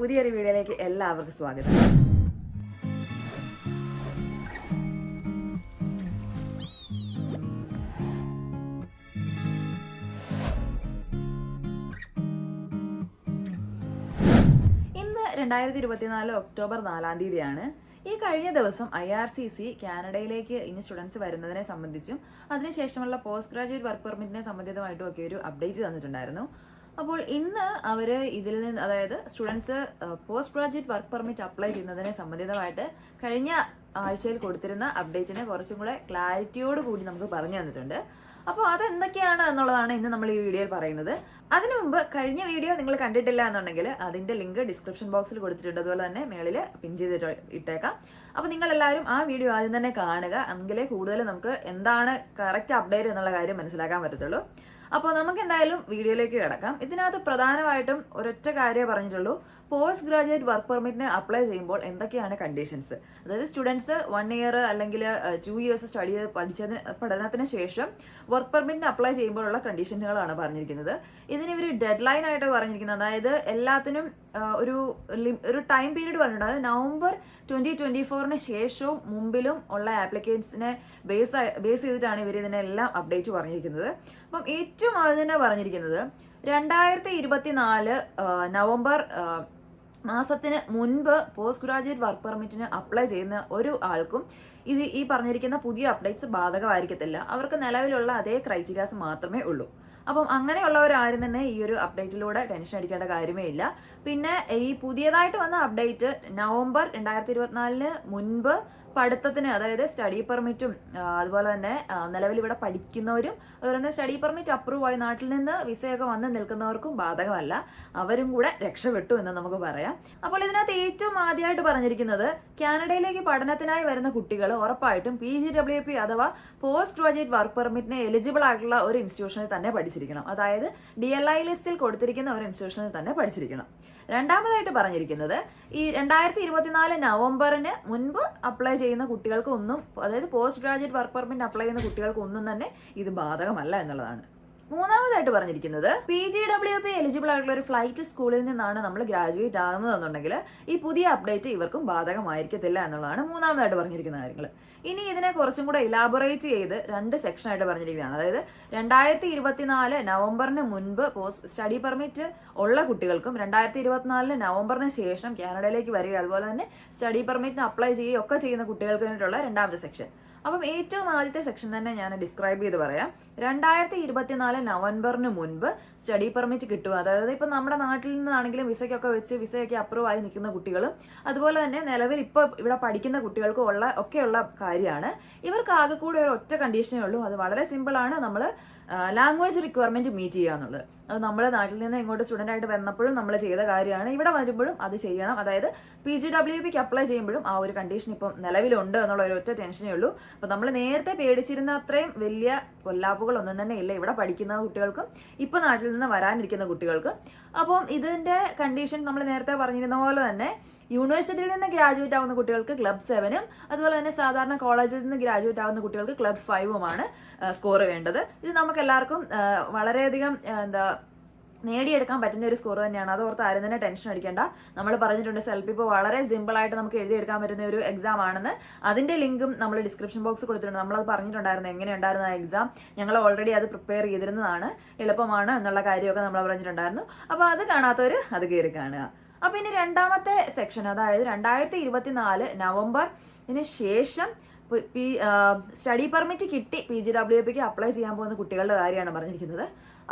പുതിയൊരു വീഡിയോയിലേക്ക് എല്ലാവർക്കും സ്വാഗതം. ഇന്ന് 2024 ഒക്ടോബർ 4 ഈ കഴിഞ്ഞ ദിവസം IRCC കാനഡയിലേക്ക് ഇനി സ്റ്റുഡൻസ് വരുന്നതിനെ സംബന്ധിച്ചും അതിനുശേഷമുള്ള പോസ്റ്റ് ഗ്രാജുവേറ്റ് വർക്ക് പെർമിറ്റിനെ സംബന്ധിതമായിട്ടും ഒക്കെ ഒരു അപ്ഡേറ്റ് തന്നിട്ടുണ്ടായിരുന്നു. അപ്പോൾ ഇന്ന് അവർ ഇതിൽ നിന്ന്, അതായത് students post graduate work permit apply ചെയ്യുന്നതിനെ സംബന്ധിതമായിട്ട് കഴിഞ്ഞ ആഴ്ചയിൽ കൊടുത്തിരുന്ന അപ്ഡേറ്റിനെ കുറച്ചും കൂടെ ക്ലാരിറ്റിയോട് കൂടി നമുക്ക് പറഞ്ഞു തന്നിട്ടുണ്ട്. അപ്പോൾ അതെന്തൊക്കെയാണ് എന്നുള്ളതാണ് ഇന്ന് നമ്മൾ ഈ വീഡിയോയിൽ പറയുന്നത്. അതിനു മുമ്പ് കഴിഞ്ഞ വീഡിയോ നിങ്ങൾ കണ്ടിട്ടില്ല എന്നുണ്ടെങ്കിൽ അതിന്റെ ലിങ്ക് ഡിസ്ക്രിപ്ഷൻ ബോക്സിൽ കൊടുത്തിട്ടുണ്ട്, അതുപോലെ തന്നെ മേളിൽ പിൻ ചെയ്തിട്ട് ഇട്ടേക്കാം. അപ്പോൾ നിങ്ങൾ എല്ലാവരും ആ വീഡിയോ ആദ്യം തന്നെ കാണുക, എങ്കിലേ കൂടുതൽ നമുക്ക് എന്താണ് കറക്റ്റ് അപ്ഡേറ്റ് എന്നുള്ള കാര്യം മനസ്സിലാക്കാൻ പറ്റത്തുള്ളൂ. അപ്പോൾ നമുക്ക് എന്തായാലും വീഡിയോയിലേക്ക് കിടക്കാം. ഇതിനകത്ത് പ്രധാനമായിട്ടും ഒരൊറ്റ കാര്യമേ പറഞ്ഞിട്ടുള്ളൂ, പോസ്റ്റ് ഗ്രാജുവേറ്റ് വർക്ക് പെർമിറ്റിന് അപ്ലൈ ചെയ്യുമ്പോൾ എന്തൊക്കെയാണ് കണ്ടീഷൻസ്. അതായത് സ്റ്റുഡൻസ് 1 ഇയർ അല്ലെങ്കിൽ 2 ഇയേഴ്സ് സ്റ്റഡി പഠനത്തിന് ശേഷം വർക്ക് പെർമിറ്റിന് അപ്ലൈ ചെയ്യുമ്പോഴുള്ള കണ്ടീഷനുകളാണ് പറഞ്ഞിരിക്കുന്നത്. ഇതിന് ഇവർ ഡെഡ് ലൈൻ ആയിട്ട് പറഞ്ഞിരിക്കുന്നത്, അതായത് എല്ലാത്തിനും ഒരു ടൈം പീരീഡ് പറഞ്ഞിട്ടുണ്ട്. അതായത് നവംബർ 2024 ശേഷവും മുമ്പിലും ഉള്ള ആപ്ലിക്കൻസിനെ ബേസ് ചെയ്തിട്ടാണ് ഇവർ ഇതിനെല്ലാം അപ്ഡേറ്റ് പറഞ്ഞിരിക്കുന്നത്. അപ്പം ഏറ്റവും ആദ്യം തന്നെ പറഞ്ഞിരിക്കുന്നത് 2024 നവംബർ മാസത്തിന് മുൻപ് പോസ്റ്റ് ഗ്രാജുവേറ്റ് വർക്ക് പെർമിറ്റിന് അപ്ലൈ ചെയ്യുന്ന ഒരു ആൾക്കും ഈ പറഞ്ഞിരിക്കുന്ന പുതിയ അപ്ഡേറ്റ്സ് ബാധകമായിരിക്കത്തില്ല. അവർക്ക് നിലവിലുള്ള അതേ ക്രൈറ്റീരിയാസ് മാത്രമേ ഉള്ളൂ. അപ്പം അങ്ങനെയുള്ളവരാരും തന്നെ ഈ ഒരു അപ്ഡേറ്റിലൂടെ ടെൻഷൻ അടിക്കേണ്ട കാര്യമേ ഇല്ല. പിന്നെ ഈ പുതിയതായിട്ട് വന്ന അപ്ഡേറ്റ് നവംബർ 2024 മുൻപ് പഠിത്തത്തിന്, അതായത് സ്റ്റഡി പെർമിറ്റും അതുപോലെ തന്നെ നിലവിൽ ഇവിടെ പഠിക്കുന്നവരും അതുപോലെ തന്നെ സ്റ്റഡി പെർമിറ്റ് അപ്രൂവ് ആയി നാട്ടിൽ നിന്ന് വിസയൊക്കെ വന്ന് നിൽക്കുന്നവർക്കും ബാധകമല്ല. അവരും കൂടെ രക്ഷപ്പെട്ടു എന്ന് നമുക്ക് പറയാം. അപ്പോൾ ഇതിനകത്ത് ഏറ്റവും ആദ്യമായിട്ട് പറഞ്ഞിരിക്കുന്നത്, കാനഡയിലേക്ക് പഠനത്തിനായി വരുന്ന കുട്ടികൾ ഉറപ്പായിട്ടും PGWP അഥവാ പോസ്റ്റ് ഗ്രാജുവേറ്റ് വർക്ക് പെർമിറ്റിന് എലിജിബിൾ ആയിട്ടുള്ള ഒരു ഇൻസ്റ്റിറ്റ്യൂഷനിൽ തന്നെ പഠിച്ചിരിക്കണം. അതായത് DLI ലിസ്റ്റിൽ കൊടുത്തിരിക്കുന്ന ഒരു ഇൻസ്റ്റിറ്റ്യൂഷനിൽ തന്നെ പഠിച്ചിരിക്കണം. രണ്ടാമതായിട്ട് പറഞ്ഞിരിക്കുന്നത്, ഈ 2024 നവംബറിന് മുൻപ് അപ്ലൈ ചെയ്യുന്ന കുട്ടികൾക്കൊന്നും, അതായത് post graduate work permit apply ചെയ്യുന്ന കുട്ടികൾക്കൊന്നും തന്നെ ഇത് ബാധകമല്ല എന്നുള്ളതാണ്. മൂന്നാമതായിട്ട് പറഞ്ഞിരിക്കുന്നത്, PGWP എലിജിബിൾ ആയിട്ടുള്ള ഒരു ഫ്ലൈറ്റ് സ്കൂളിൽ നിന്നാണ് നമ്മൾ ഗ്രാജുവേറ്റ് ആകുന്നതെന്നുണ്ടെങ്കിൽ ഈ പുതിയ അപ്ഡേറ്റ് ഇവർക്കും ബാധകമായിരിക്കത്തില്ല എന്നുള്ളതാണ് മൂന്നാമതായിട്ട് പറഞ്ഞിരിക്കുന്ന കാര്യങ്ങൾ. ഇനി ഇതിനെ കുറച്ചും കൂടെ ഇലാബറേറ്റ് ചെയ്ത് 2 സെക്ഷനായിട്ട് പറഞ്ഞിരിക്കുകയാണ്. അതായത് 2024 നവംബറിന് മുൻപ് സ്റ്റഡി പെർമിറ്റ് ഉള്ള കുട്ടികൾക്കും 2024 നവംബറിന് ശേഷം കാനഡയിലേക്ക് വരിക അതുപോലെ തന്നെ സ്റ്റഡി പെർമിറ്റിന് അപ്ലൈ ചെയ്യുകയും ഒക്കെ ചെയ്യുന്ന കുട്ടികൾക്ക് വേണ്ടിയിട്ടുള്ള രണ്ടാമത്തെ സെക്ഷൻ. അപ്പം ഏറ്റവും ആദ്യത്തെ സെക്ഷൻ തന്നെ ഞാൻ ഡിസ്ക്രൈബ് ചെയ്ത് പറയാം. 2024 നവംബറിന് മുൻപ് സ്റ്റഡി പെർമിറ്റ് കിട്ടുക, അതായത് ഇപ്പം നമ്മുടെ നാട്ടിൽ നിന്നാണെങ്കിലും വിസയൊക്കെ അപ്രൂവ് ആയി നിൽക്കുന്ന കുട്ടികളും അതുപോലെ തന്നെ നിലവിൽ ഇപ്പോൾ ഇവിടെ പഠിക്കുന്ന കുട്ടികൾക്കും ഒക്കെയുള്ള കാര്യമാണ്. ഇവർക്ക് ആകെ കൂടെ ഒരു ഒറ്റ കണ്ടീഷനേ ഉള്ളൂ. അത് വളരെ സിമ്പിളാണ്, നമ്മൾ ലാംഗ്വേജ് റിക്വയർമെന്റ് മീറ്റ് ചെയ്യുക എന്നുള്ളത്. അത് നമ്മൾ നാട്ടിൽ നിന്ന് ഇങ്ങോട്ട് സ്റ്റുഡൻ്റ് ആയിട്ട് വന്നപ്പോഴും നമ്മൾ ചെയ്ത കാര്യമാണ്, ഇവിടെ വരുമ്പോഴും അത് ചെയ്യണം. അതായത് PGWPക്ക് അപ്ലൈ ചെയ്യുമ്പോഴും ആ ഒരു കണ്ടീഷൻ ഇപ്പം നിലവിലുണ്ട് എന്നുള്ള ഒരു ഒറ്റ ടെൻഷനേ ഉള്ളൂ. അപ്പം നമ്മൾ നേരത്തെ പേടിച്ചിരുന്ന അത്രയും വലിയ പൊല്ലാപ്പുകളൊന്നും തന്നെ ഇല്ല ഇവിടെ പഠിക്കുന്ന കുട്ടികൾക്കും ഇപ്പം നാട്ടിൽ നിന്ന് വരാനിരിക്കുന്ന കുട്ടികൾക്കും. അപ്പം ഇതിന്റെ കണ്ടീഷൻ നമ്മൾ നേരത്തെ പറഞ്ഞിരുന്ന പോലെ തന്നെ യൂണിവേഴ്സിറ്റിയിൽ നിന്ന് ഗ്രാജുവേറ്റ് ആവുന്ന കുട്ടികൾക്ക് ക്ലബ് 7ഉം അതുപോലെ തന്നെ സാധാരണ കോളേജിൽ നിന്ന് ഗ്രാജുവേറ്റ് ആവുന്ന കുട്ടികൾക്ക് ക്ലബ് 5ഉമാണ് സ്കോർ വേണ്ടത്. ഇത് നമുക്ക് എല്ലാവർക്കും വളരെയധികം നേടിയെടുക്കാൻ പറ്റുന്ന ഒരു സ്കോർ തന്നെയാണ്. അതോർത്ത് ആരും തന്നെ ടെൻഷൻ അടിക്കേണ്ട. നമ്മൾ പറഞ്ഞിട്ടുണ്ട് സെൽഫ് ഇപ്പോൾ വളരെ സിമ്പിളായിട്ട് നമുക്ക് എഴുതിയെടുക്കാൻ പറ്റുന്ന ഒരു എക്സാം ആണെന്ന്. അതിന്റെ ലിങ്കും നമ്മൾ ഡിസ്ക്രിപ്ഷൻ ബോക്സ് കൊടുത്തിട്ടുണ്ട്. നമ്മളത് പറഞ്ഞിട്ടുണ്ടായിരുന്നു എങ്ങനെയുണ്ടായിരുന്നു ആ എക്സാം. ഞങ്ങൾ ഓൾറെഡി അത് പ്രിപ്പയർ ചെയ്തിരുന്നതാണ്, എളുപ്പമാണ് എന്നുള്ള കാര്യമൊക്കെ നമ്മൾ പറഞ്ഞിട്ടുണ്ടായിരുന്നു. അപ്പോൾ അത് കാണാത്തവർ അത് കയറി കാണുക. അപ്പൊ ഇനി രണ്ടാമത്തെ സെക്ഷൻ, അതായത് 2024 നവംബറിന് ശേഷം സ്റ്റഡി പെർമിറ്റ് കിട്ടി PGWPക്ക് അപ്ലൈ ചെയ്യാൻ പോകുന്ന കുട്ടികളുടെ കാര്യമാണ് പറഞ്ഞിരിക്കുന്നത്.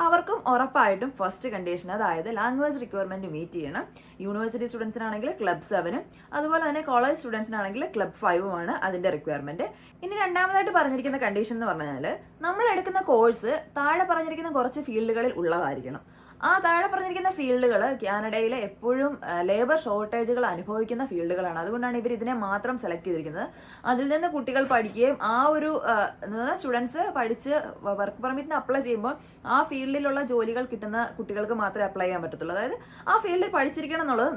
അവർക്കും ഉറപ്പായിട്ടും ഫസ്റ്റ് കണ്ടീഷൻ, അതായത് ലാംഗ്വേജ് റിക്വയർമെന്റ് മീറ്റ് ചെയ്യണം. യൂണിവേഴ്സിറ്റി സ്റ്റുഡൻസിനാണെങ്കിൽ ക്ലബ് 7ഉം അതുപോലെ തന്നെ കോളേജ് സ്റ്റുഡൻസിനാണെങ്കിൽ ക്ലബ് 5ഉമാണ് അതിന്റെ റിക്വയർമെന്റ്. ഇനി രണ്ടാമതായിട്ട് പറഞ്ഞിരിക്കുന്ന കണ്ടീഷൻ എന്ന് പറഞ്ഞാൽ, നമ്മൾ എടുക്കുന്ന കോഴ്സ് താഴെ പറഞ്ഞിരിക്കുന്ന കുറച്ച് ഫീൽഡുകളിൽ ഉള്ളതായിരിക്കണം. ആ താഴെ പറഞ്ഞിരിക്കുന്ന ഫീൽഡുകൾ കാനഡയിലെ എപ്പോഴും ലേബർ ഷോർട്ടേജുകൾ അനുഭവിക്കുന്ന ഫീൽഡുകളാണ്. അതുകൊണ്ടാണ് ഇവർ ഇതിനെ മാത്രം സെലക്ട് ചെയ്തിരിക്കുന്നത്. അതിൽ നിന്ന് കുട്ടികൾ പഠിക്കുകയും ആ ഒരു സ്റ്റുഡൻസ് പഠിച്ച് വർക്ക് പെർമിറ്റിന് അപ്ലൈ ചെയ്യുമ്പോൾ ആ ഫീൽഡിലുള്ള ജോലികൾ കിട്ടുന്ന കുട്ടികൾക്ക് മാത്രമേ അപ്ലൈ ചെയ്യാൻ പറ്റത്തുള്ളൂ. അതായത് ആ ഫീൽഡിൽ പഠിച്ചിരിക്കണം എന്നുള്ളത്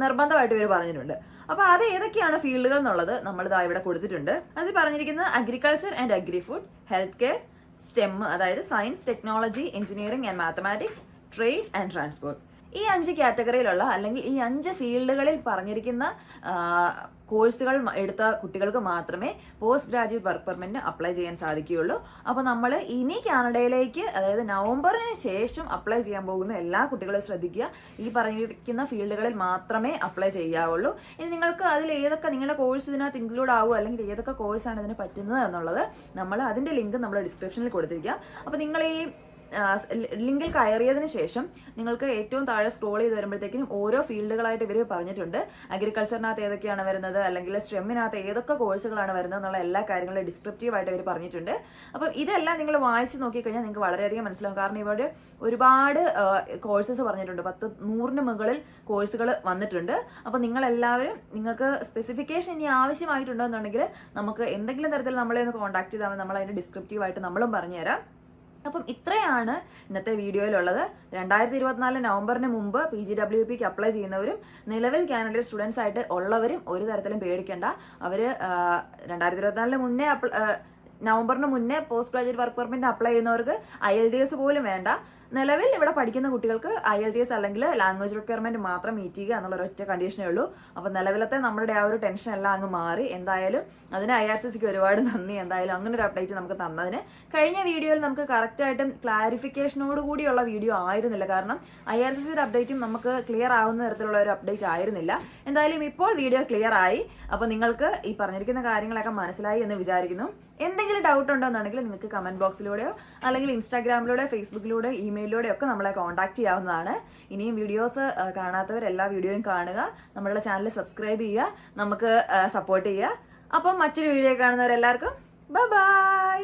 നിർബന്ധമായിട്ട് ഇവർ പറഞ്ഞിട്ടുണ്ട്. അപ്പൊ അത് ഏതൊക്കെയാണ് ഫീൽഡുകൾ എന്നുള്ളത് നമ്മൾ ഇതാ ഇവിടെ കൊടുത്തിട്ടുണ്ട്. അത് പറഞ്ഞിരിക്കുന്നത് agriculture and agri food, health care, STEM അതായത് science, technology, engineering and mathematics, trade and transport. ഈ 5 കാറ്റഗറിയിലുള്ള അല്ലെങ്കിൽ ഈ 5 ഫീൽഡുകളിൽ പറഞ്ഞിരിക്കുന്ന കോഴ്സുകൾ എടുത്ത കുട്ടികൾക്ക് മാത്രമേ പോസ്റ്റ് ഗ്രാജുവേറ്റ് വർക്ക് പെർമിറ്റിന് അപ്ലൈ ചെയ്യാൻ സാധിക്കുകയുള്ളൂ. അപ്പോൾ നമ്മൾ ഇനി കാനഡയിലേക്ക്, അതായത് നവംബറിന് ശേഷം അപ്ലൈ ചെയ്യാൻ പോകുന്ന എല്ലാ കുട്ടികളും ശ്രദ്ധിക്കുക, ഈ പറഞ്ഞിരിക്കുന്ന ഫീൽഡുകളിൽ മാത്രമേ അപ്ലൈ ചെയ്യാവുള്ളൂ. ഇനി നിങ്ങൾക്ക് അതിൽ ഏതൊക്കെ നിങ്ങളുടെ കോഴ്സ് ഇതിനകത്ത് ഇൻക്ലൂഡ് ആവുമോ അല്ലെങ്കിൽ ഏതൊക്കെ കോഴ്സാണ് ഇതിന് പറ്റുന്നത് എന്നുള്ളത് നമ്മൾ അതിൻ്റെ ലിങ്ക് നമ്മൾ ഡിസ്ക്രിപ്ഷനിൽ കൊടുത്തിരിക്കാം. അപ്പോൾ നിങ്ങൾ ഈ ലിങ്കിൽ കയറിയതിന് ശേഷം നിങ്ങൾക്ക് ഏറ്റവും താഴെ സ്ക്രോൾ ചെയ്ത് വരുമ്പോഴത്തേക്കും ഓരോ ഫീൽഡുകളായിട്ട് ഇവർ പറഞ്ഞിട്ടുണ്ട്. അഗ്രികൾച്ചറിനകത്ത് ഏതൊക്കെയാണ് വരുന്നത്, അല്ലെങ്കിൽ സ്ട്രെമ്മിനകത്ത് ഏതൊക്കെ കോഴ്സുകളാണ് വരുന്നത് എന്നുള്ള എല്ലാ കാര്യങ്ങളും ഡിസ്ക്രിപ്റ്റീവായിട്ട് ഇവർ പറഞ്ഞിട്ടുണ്ട്. അപ്പം ഇതെല്ലാം നിങ്ങൾ വായിച്ച് നോക്കിക്കഴിഞ്ഞാൽ നിങ്ങൾക്ക് വളരെയധികം മനസ്സിലാവും. കാരണം ഇവിടെ ഒരുപാട് കോഴ്സസ് പറഞ്ഞിട്ടുണ്ട്, 100-ന് മുകളിൽ കോഴ്സുകൾ വന്നിട്ടുണ്ട്. അപ്പം നിങ്ങളെല്ലാവരും, നിങ്ങൾക്ക് സ്പെസിഫിക്കേഷൻ ഇനി ആവശ്യമായിട്ടുണ്ടോ എന്നുണ്ടെങ്കിൽ നമുക്ക് എന്തെങ്കിലും തരത്തിൽ നമ്മളെ ഒന്ന് കോൺടാക്ട് ചെയ്താൽ നമ്മൾ അതിന് ഡിസ്ക്രിപ്റ്റീവായിട്ട് നമ്മളും പറഞ്ഞുതരാം. അപ്പം ഇത്രയാണ് ഇന്നത്തെ വീഡിയോയിലുള്ളത്. 2024 നവംബറിന് മുമ്പ് PGWPക്ക് അപ്ലൈ ചെയ്യുന്നവരും നിലവിൽ കാനഡയിൽ സ്റ്റുഡൻസ് ആയിട്ട് ഉള്ളവരും ഒരു തരത്തിലും പേടിക്കേണ്ട. അവർ 2024 മുന്നേ നവംബറിന് മുന്നേ post graduate work permit apply ചെയ്യുന്നവർക്ക് IELTS പോലും വേണ്ട. നിലവിൽ ഇവിടെ പഠിക്കുന്ന കുട്ടികൾക്ക് IELTS അല്ലെങ്കിൽ ലാംഗ്വേജ് റിക്വയർമെന്റ് മാത്രം മീറ്റ് ചെയ്യുക എന്നുള്ള ഒരൊറ്റ കണ്ടീഷനേ ഉള്ളൂ. അപ്പോൾ നിലവിലത്തെ നമ്മുടെ ആ ഒരു ടെൻഷൻ എല്ലാം അങ്ങ് മാറി. എന്തായാലും അതിന് IRCCക്ക് ഒരുപാട് നന്ദി. എന്തായാലും അങ്ങനെ ഒരു അപ്ഡേറ്റ് നമുക്ക് തന്നതിന്. കഴിഞ്ഞ വീഡിയോയിൽ നമുക്ക് കറക്റ്റായിട്ടും ക്ലാരിഫിക്കേഷനോട് കൂടിയുള്ള വീഡിയോ ആയിരുന്നില്ല, കാരണം IRCCയുടെ അപ്ഡേറ്റും നമുക്ക് ക്ലിയർ ആവുന്ന തരത്തിലുള്ള ഒരു അപ്ഡേറ്റ് ആയിരുന്നില്ല. എന്തായാലും ഇപ്പോൾ വീഡിയോ ക്ലിയർ ആയി. അപ്പോൾ നിങ്ങൾക്ക് ഈ പറഞ്ഞിരിക്കുന്ന കാര്യങ്ങളൊക്കെ മനസ്സിലായി എന്ന് വിചാരിക്കുന്നു. എന്തെങ്കിലും ഡൗട്ട് ഉണ്ടോ എന്നുണ്ടെങ്കിൽ നിങ്ങൾക്ക് കമന്റ് ബോക്സിലൂടെയോ അല്ലെങ്കിൽ ഇൻസ്റ്റാഗ്രാമിലൂടെ, ഫേസ്ബുക്കിലൂടെ, ഇമെയിലിലൂടെ ഒക്കെ നമ്മളെ കോൺടാക്ട് ചെയ്യാവുന്നതാണ്. ഇനിയും വീഡിയോസ് കാണാത്തവർ എല്ലാ വീഡിയോയും കാണുക, നമ്മളുടെ ചാനൽ സബ്സ്ക്രൈബ് ചെയ്യുക, നമുക്ക് സപ്പോർട്ട് ചെയ്യുക. അപ്പം മറ്റൊരു വീഡിയോ കാണുന്നവരെല്ലാവർക്കും ബൈ.